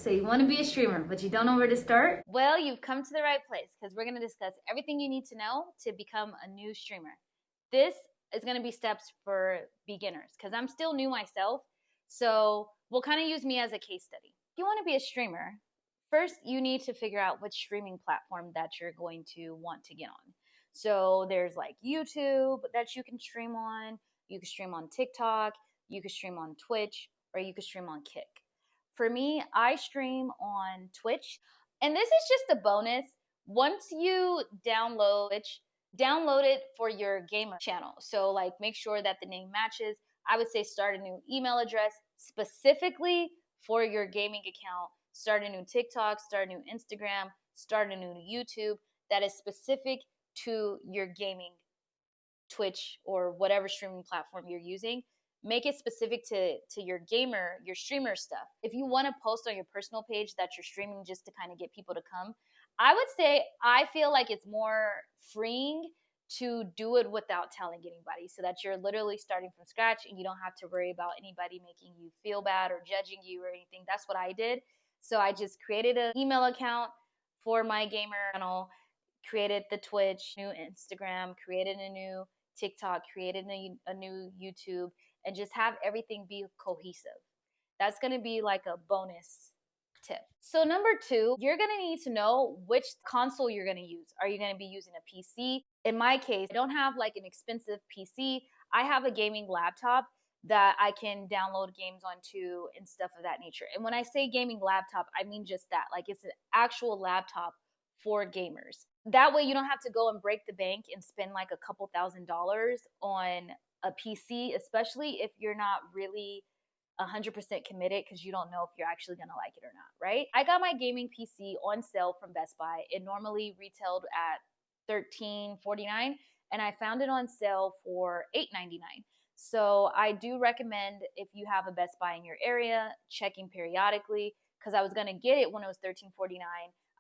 So you want to be a streamer, but you don't know where to start? Well, you've come to the right place because we're going to discuss everything you need to know to become a new streamer. This is going to be steps for beginners because I'm still new myself. So we'll kind of use me as a case study. If you want to be a streamer, first you need to figure out which streaming platform that you're going to want to get on. So there's like YouTube that you can stream on, you can stream on TikTok, you can stream on Twitch, or you can stream on Kick. For me, I stream on Twitch, and this is just a bonus. Once you download Twitch, download it for your gamer channel. So like make sure that the name matches. I would say start a new email address specifically for your gaming account. Start a new TikTok, start a new Instagram, start a new YouTube that is specific to your gaming Twitch or whatever streaming platform you're using. Make it specific to your gamer, your streamer stuff. If you want to post on your personal page that you're streaming just to kind of get people to come, I would say I feel like it's more freeing to do it without telling anybody so that you're literally starting from scratch and you don't have to worry about anybody making you feel bad or judging you or anything. That's what I did. So I just created an email account for my gamer channel, created the Twitch, new Instagram, created a new TikTok, created a new YouTube, and just have everything be cohesive. That's going to be like a bonus tip. So number two, you're going to need to know which console you're going to use. Are you going to be using a PC? In my case, I don't have like an expensive PC. I have a gaming laptop that I can download games onto and stuff of that nature. And when I say gaming laptop, I mean just that. Like it's an actual laptop for gamers. That way you don't have to go and break the bank and spend like a couple $1,000s on a PC, especially if you're not really 100% committed because you don't know if you're actually going to like it or not, right? I got my gaming PC on sale from Best Buy. It normally retailed at $13.49 and I found it on sale for $8.99. So I do recommend, if you have a Best Buy in your area, checking periodically, because I was going to get it when it was $13.49.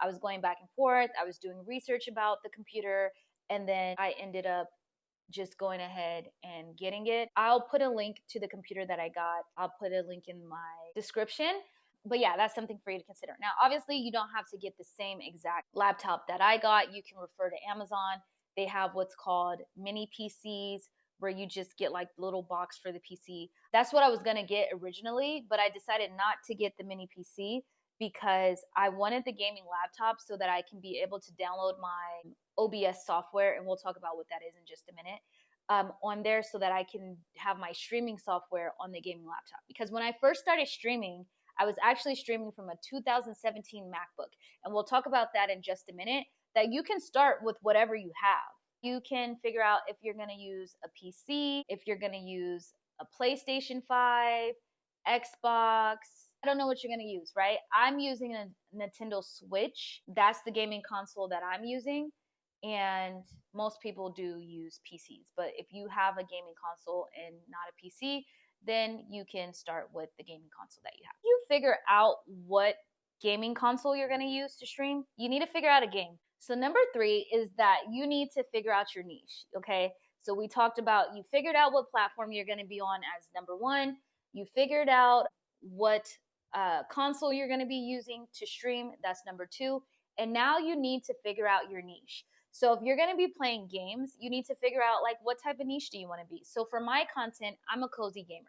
I was going back and forth. I was doing research about the computer, and then I ended up just going ahead and getting it. I'll put a link to the computer that I got. I'll put a link in my description. But yeah, that's something for you to consider. Now, obviously, you don't have to get the same exact laptop that I got. You can refer to Amazon. They have what's called mini PCs, where you just get like the little box for the PC. That's what I was going to get originally, but I decided not to get the mini PC because I wanted the gaming laptop so that I can be able to download my OBS software, and we'll talk about what that is in just a minute, on there so that I can have my streaming software on the gaming laptop. Because when I first started streaming, I was actually streaming from a 2017 MacBook, and we'll talk about that in just a minute, that you can start with whatever you have. You can figure out if you're going to use a PC, if you're going to use a PlayStation 5, Xbox. I don't know what you're going to use, right? I'm using a Nintendo Switch. That's the gaming console that I'm using. And most people do use PCs. But if you have a gaming console and not a PC, then you can start with the gaming console that you have. You figure out what gaming console you're going to use to stream, you need to figure out a game. So number three is that you need to figure out your niche, okay? So we talked about, you figured out what platform you're going to be on as number one. You figured out what console you're going to be using to stream. That's number two. And now you need to figure out your niche. So if you're going to be playing games, you need to figure out like what type of niche do you want to be. So for my content, I'm a cozy gamer.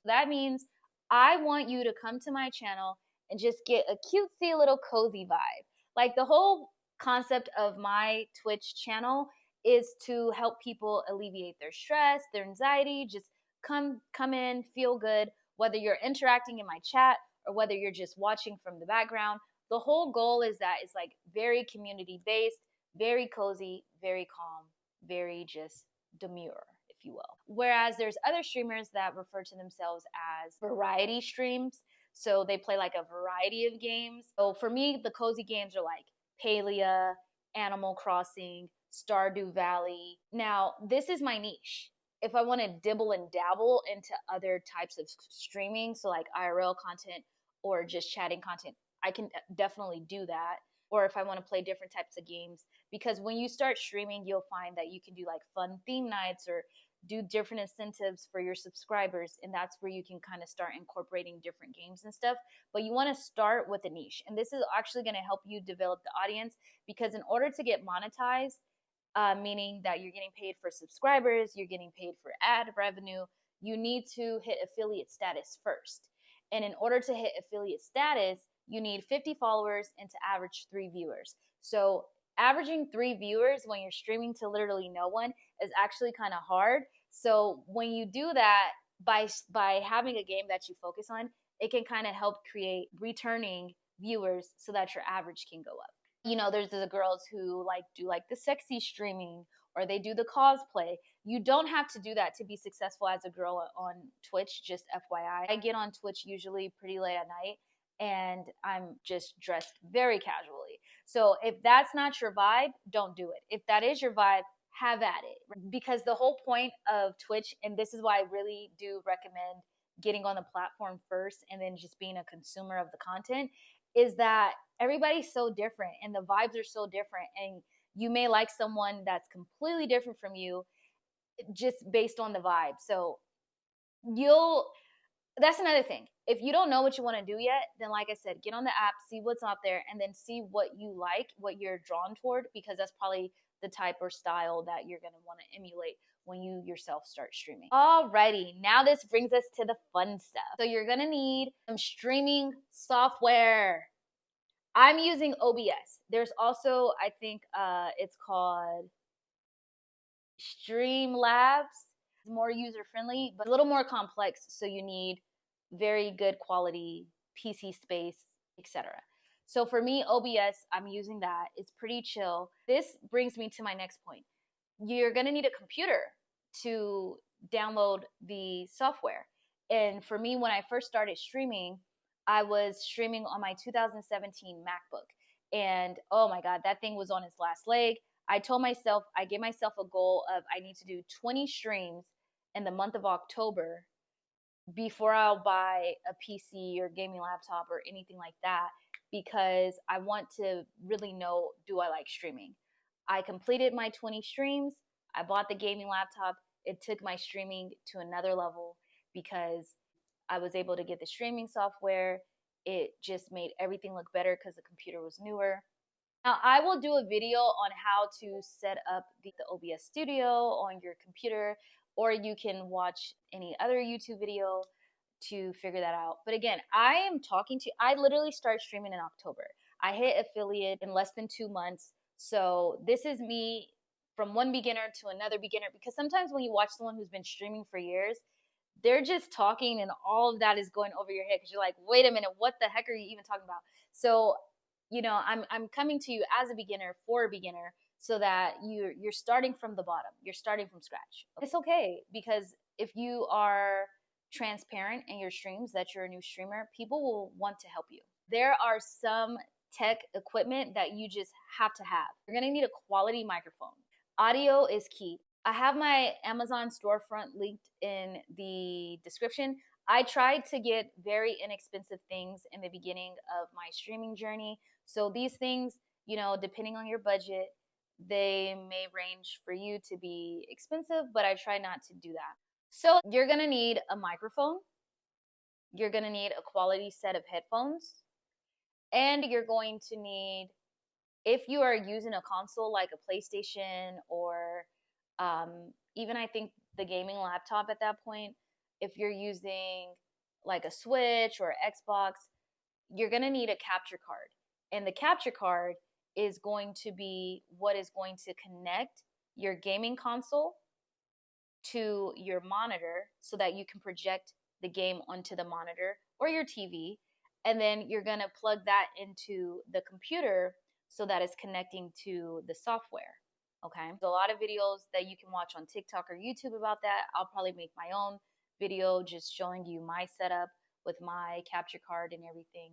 That means I want you to come to my channel and just get a cutesy little cozy vibe. Like the whole concept of my Twitch channel is to help people alleviate their stress, their anxiety, just come in, feel good, whether you're interacting in my chat or whether you're just watching from the background. The whole goal is that it's like very community based, very cozy, very calm, very just demure, if you will. Whereas there's other streamers that refer to themselves as variety streams. So they play like a variety of games. So for me, the cozy games are like Palia, Animal Crossing, Stardew Valley. Now, this is my niche. If I want to dibble and dabble into other types of streaming, so like IRL content or just chatting content, I can definitely do that. Or if I want to play different types of games, because when you start streaming, you'll find that you can do like fun theme nights or do different incentives for your subscribers, and that's where you can kind of start incorporating different games and stuff. But you want to start with a niche, and this is actually going to help you develop the audience, because in order to get monetized, meaning that you're getting paid for subscribers, you're getting paid for ad revenue, you need to hit affiliate status first. And in order to hit affiliate status, you need 50 followers and to average 3 viewers. So averaging 3 viewers when you're streaming to literally no one is actually kind of hard. So when you do that, by having a game that you focus on, it can kind of help create returning viewers so that your average can go up. There's the girls who do like the sexy streaming, or they do the cosplay. You don't have to do that to be successful as a girl on Twitch, just FYI. I get on Twitch usually pretty late at night, and I'm just dressed very casually. So if that's not your vibe, don't do it. If that is your vibe, have at it. Because the whole point of Twitch, and this is why I really do recommend getting on the platform first and then just being a consumer of the content, is that everybody's so different and the vibes are so different, and you may like someone that's completely different from you just based on the vibe. So you'll that's another thing. If you don't know what you want to do yet, then like I said, get on the app, see what's out there, and then see what you like, what you're drawn toward, because that's probably the type or style that you're going to want to emulate when you yourself start streaming. Alrighty, now this brings us to the fun stuff. So you're going to need some streaming software. I'm using OBS. There's also, I think it's called Streamlabs. It's more user friendly, but a little more complex. So you need very good quality PC space, etc. So for me, OBS, I'm using that. It's pretty chill. This brings me to my next point. You're going to need a computer to download the software. And for me, when I first started streaming, I was streaming on my 2017 MacBook. And oh my God, that thing was on its last leg. I gave myself a goal of I need to do 20 streams in the month of October before I'll buy a PC or gaming laptop or anything like that, because I want to really know, do I like streaming? I completed my 20 streams. I bought the gaming laptop. It took my streaming to another level because I was able to get the streaming software. It just made everything look better because the computer was newer. Now, I will do a video on how to set up the OBS Studio on your computer, or you can watch any other YouTube video to figure that out. But again, I literally started streaming in October. I hit affiliate in less than 2 months. So this is me from one beginner to another beginner, because sometimes when you watch someone who's been streaming for years, they're just talking and all of that is going over your head because you're like, wait a minute, what the heck are you even talking about? So I'm coming to you as a beginner for a beginner, so that you're starting from the bottom. You're starting from scratch. It's okay, because if you are transparent in your streams that you're a new streamer, people will want to help you. There are some tech equipment that you just have to have. You're going to need a quality microphone. Audio is key. I have my Amazon storefront linked in the description. I tried to get very inexpensive things in the beginning of my streaming journey. So these things, depending on your budget, they may range for you to be expensive, but I try not to do that. So you're going to need a microphone. You're going to need a quality set of headphones. And you're going to need, if you are using a console like a PlayStation or even I think the gaming laptop at that point, if you're using like a Switch or Xbox, you're going to need a capture card. And the capture card is going to be what is going to connect your gaming console to your monitor so that you can project the game onto the monitor or your TV. And then you're going to plug that into the computer so that it's connecting to the software. Okay. There's a lot of videos that you can watch on TikTok or YouTube about that. I'll probably make my own video just showing you my setup with my capture card and everything.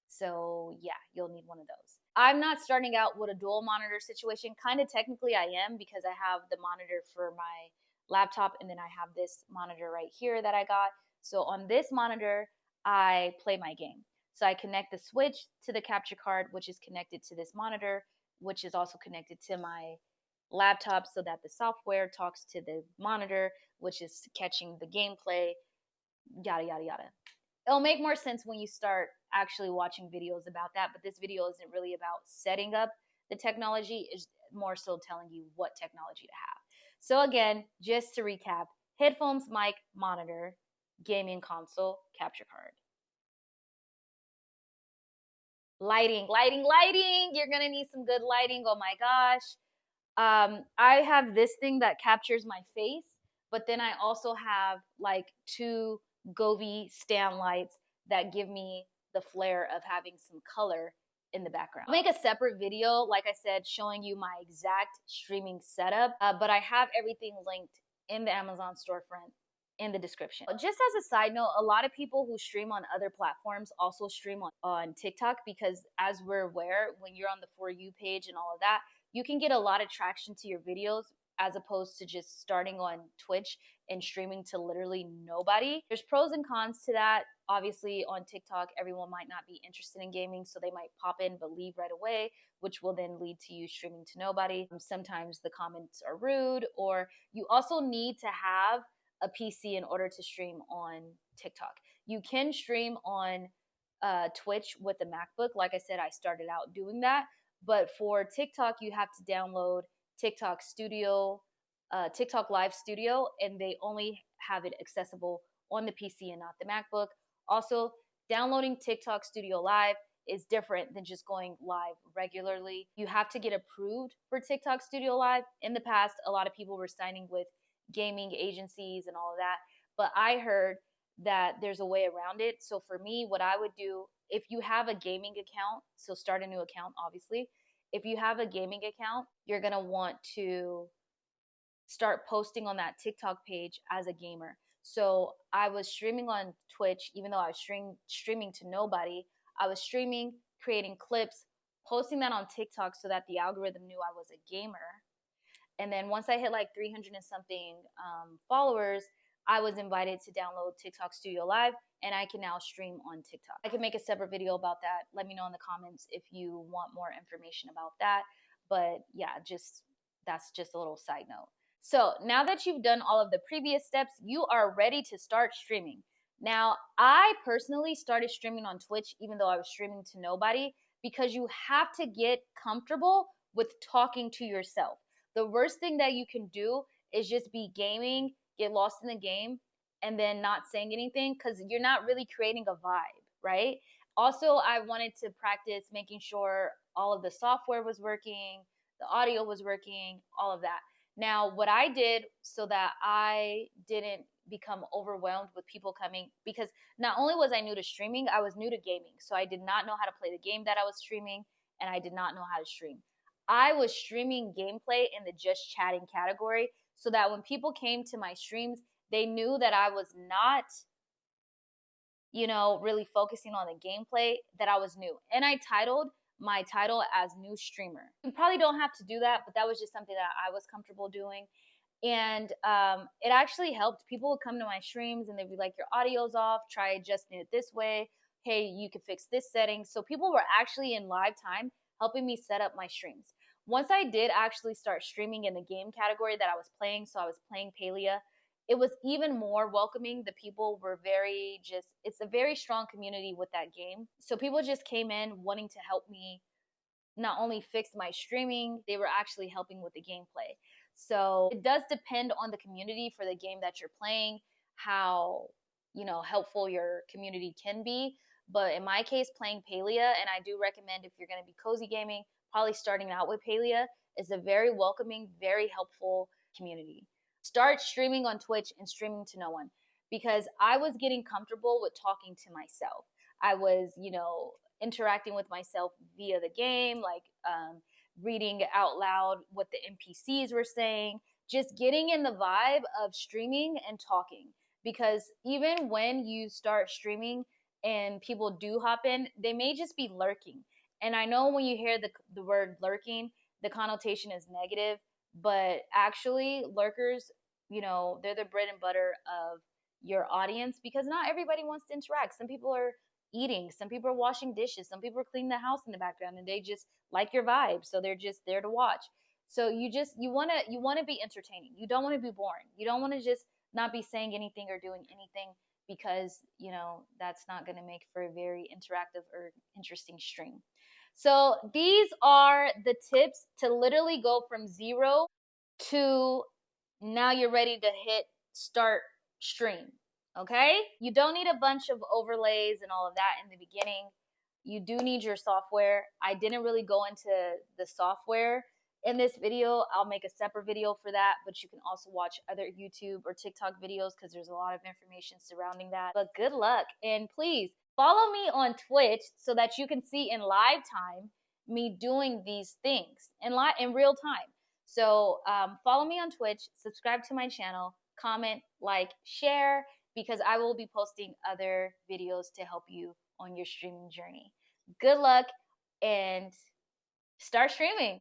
So yeah, you'll need one of those. I'm not starting out with a dual monitor situation. Kind of technically I am, because I have the monitor for my laptop and then I have this monitor right here that I got. So on this monitor, I play my game. So I connect the Switch to the capture card, which is connected to this monitor, which is also connected to my laptop so that the software talks to the monitor, which is catching the gameplay, yada, yada, yada. It'll make more sense when you start actually watching videos about that, but this video isn't really about setting up the technology, it's more so telling you what technology to have. So again, just to recap, headphones, mic, monitor, gaming console, capture card. Lighting, lighting, lighting. You're gonna need some good lighting. Oh my gosh. I have this thing that captures my face, but then I also have like two Govee stand lights that give me the flair of having some color in the background. I'll make a separate video, like I said, showing you my exact streaming setup, but I have everything linked in the Amazon storefront in the description. Just as a side note, a lot of people who stream on other platforms also stream on TikTok because, as we're aware, when you're on the For You page and all of that, you can get a lot of traction to your videos as opposed to just starting on Twitch and streaming to literally nobody. There's pros and cons to that. Obviously, on TikTok, everyone might not be interested in gaming, so they might pop in but leave right away, which will then lead to you streaming to nobody. Sometimes the comments are rude, or you also need to have a PC in order to stream on TikTok. You can stream on Twitch with a MacBook. Like I said, I started out doing that. But for TikTok, you have to download TikTok Studio, TikTok Live Studio, and they only have it accessible on the PC and not the MacBook. Also, downloading TikTok Studio Live is different than just going live regularly. You have to get approved for TikTok Studio Live. In the past, a lot of people were signing with gaming agencies and all of that, but I heard that there's a way around it. So for me, what I would do, if you have a gaming account, so start a new account, obviously. If you have a gaming account, you're going to want to start posting on that TikTok page as a gamer. So I was streaming on Twitch, even though I was streaming to nobody. I was streaming, creating clips, posting that on TikTok so that the algorithm knew I was a gamer. And then once I hit like 300 and something followers, I was invited to download TikTok Studio Live, and I can now stream on TikTok. I can make a separate video about that. Let me know in the comments if you want more information about that. But yeah, that's just a little side note. So now that you've done all of the previous steps, you are ready to start streaming. Now, I personally started streaming on Twitch, even though I was streaming to nobody, because you have to get comfortable with talking to yourself. The worst thing that you can do is just be gaming, get lost in the game, and then not saying anything because you're not really creating a vibe, right? Also, I wanted to practice making sure all of the software was working, the audio was working, all of that. Now, what I did so that I didn't become overwhelmed with people coming, because not only was I new to streaming, I was new to gaming. So I did not know how to play the game that I was streaming, and I did not know how to stream. I was streaming gameplay in the just chatting category so that when people came to my streams, they knew that I was not, really focusing on the gameplay, that I was new. And I titled my title as new streamer. You probably don't have to do that, but that was just something that I was comfortable doing. And it actually helped. People would come to my streams and they'd be like, your audio's off, try adjusting it this way. Hey, you can fix this setting. So people were actually in live time helping me set up my streams. Once I did actually start streaming in the game category that I was playing, so I was playing Palia, it was even more welcoming. The people were it's a very strong community with that game. So people just came in wanting to help me not only fix my streaming, they were actually helping with the gameplay. So it does depend on the community for the game that you're playing, how, helpful your community can be. But in my case, playing Palia, and I do recommend if you're going to be cozy gaming, probably starting out with Palia, is a very welcoming, very helpful community. Start streaming on Twitch and streaming to no one, because I was getting comfortable with talking to myself. I was, interacting with myself via the game, like reading out loud what the NPCs were saying, just getting in the vibe of streaming and talking. Because even when you start streaming and people do hop in, they may just be lurking. And I know when you hear the word lurking, the connotation is negative, but actually, lurkers, they're the bread and butter of your audience, because not everybody wants to interact. Some people are eating, some people are washing dishes, some people are cleaning the house in the background, and they just like your vibe, so they're just there to watch. So you want to be entertaining. You don't want to be boring. You don't want to just not be saying anything or doing anything, because that's not going to make for a very interactive or interesting stream. So these are the tips to literally go from zero to now you're ready to hit start stream. Okay? You don't need a bunch of overlays and all of that in the beginning. You do need your software. I didn't really go into the software in this video. I'll make a separate video for that, but you can also watch other YouTube or TikTok videos because there's a lot of information surrounding that. But good luck, and please follow me on Twitch so that you can see in live time me doing these things in real time. So follow me on Twitch, subscribe to my channel, comment, like, share, because I will be posting other videos to help you on your streaming journey. Good luck and start streaming.